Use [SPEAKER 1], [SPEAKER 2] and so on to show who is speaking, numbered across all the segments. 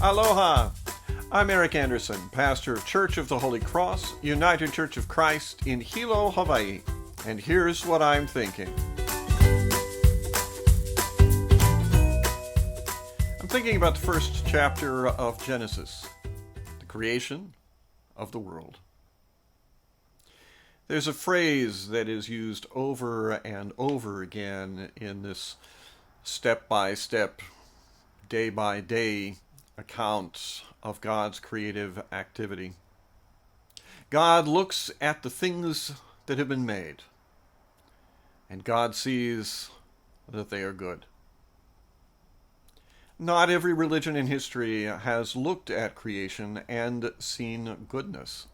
[SPEAKER 1] Aloha! I'm Eric Anderson, pastor of Church of the Holy Cross, United Church of Christ in Hilo, Hawaii. And here's what I'm thinking. I'm thinking about the first chapter of Genesis, the creation of the world. There's a phrase that is used over and over again in this step-by-step, day-by-day account of God's creative activity. God looks at the things that have been made, and God sees that they are good. Not every religion in history has looked at creation and seen goodness.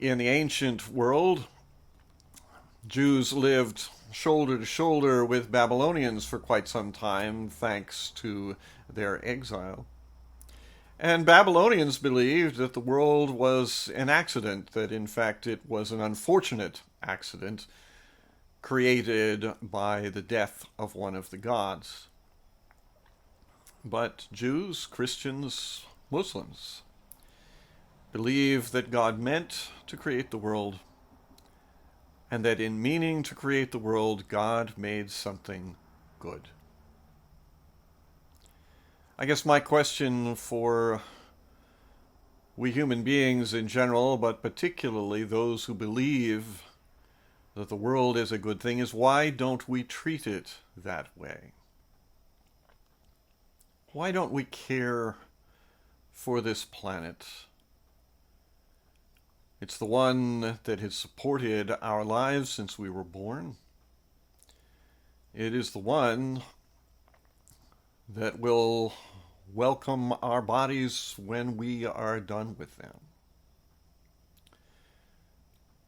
[SPEAKER 1] In the ancient world, Jews lived shoulder to shoulder with Babylonians for quite some time, thanks to their exile. And Babylonians believed that the world was an accident, that in fact it was an unfortunate accident created by the death of one of the gods. But Jews, Christians, Muslims believe that God meant to create the world, and that in meaning to create the world, God made something good. I guess my question for we human beings in general, but particularly those who believe that the world is a good thing, is why don't we treat it that way? Why don't we care for this planet? It's the one that has supported our lives since we were born. It is the one that will welcome our bodies when we are done with them.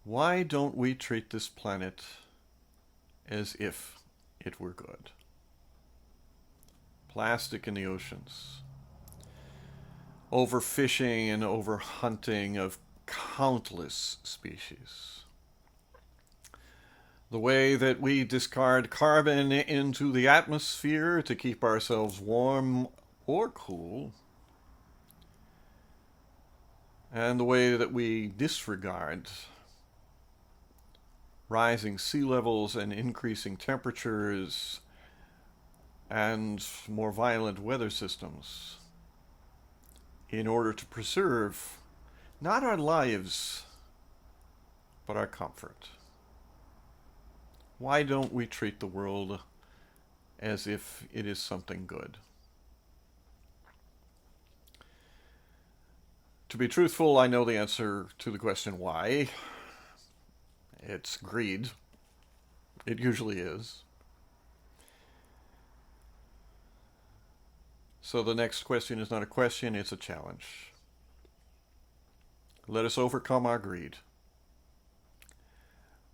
[SPEAKER 1] Why don't we treat this planet as if it were good? Plastic in the oceans, overfishing and overhunting of countless species. The way that we discard carbon into the atmosphere to keep ourselves warm or cool, and the way that we disregard rising sea levels and increasing temperatures and more violent weather systems in order to preserve not our lives, but our comfort. Why don't we treat the world as if it is something good? To be truthful, I know the answer to the question why. It's greed. It usually is. So the next question is not a question, it's a challenge. Let us overcome our greed.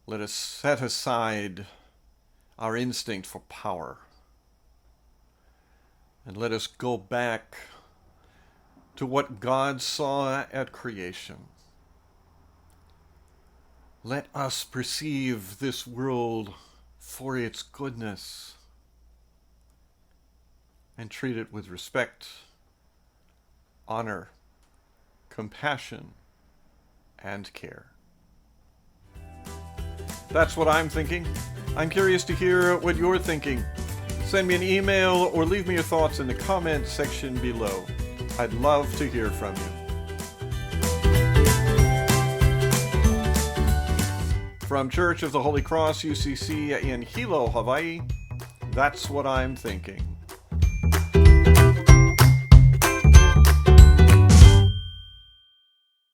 [SPEAKER 1] Let us set aside our instinct for power. And let us go back to what God saw at creation. Let us perceive this world for its goodness and treat it with respect, honor, compassion, and care. That's what I'm thinking. I'm curious to hear what you're thinking. Send me an email or leave me your thoughts in the comment section below. I'd love to hear from you. From Church of the Holy Cross, UCC in Hilo, Hawaii, that's what I'm thinking.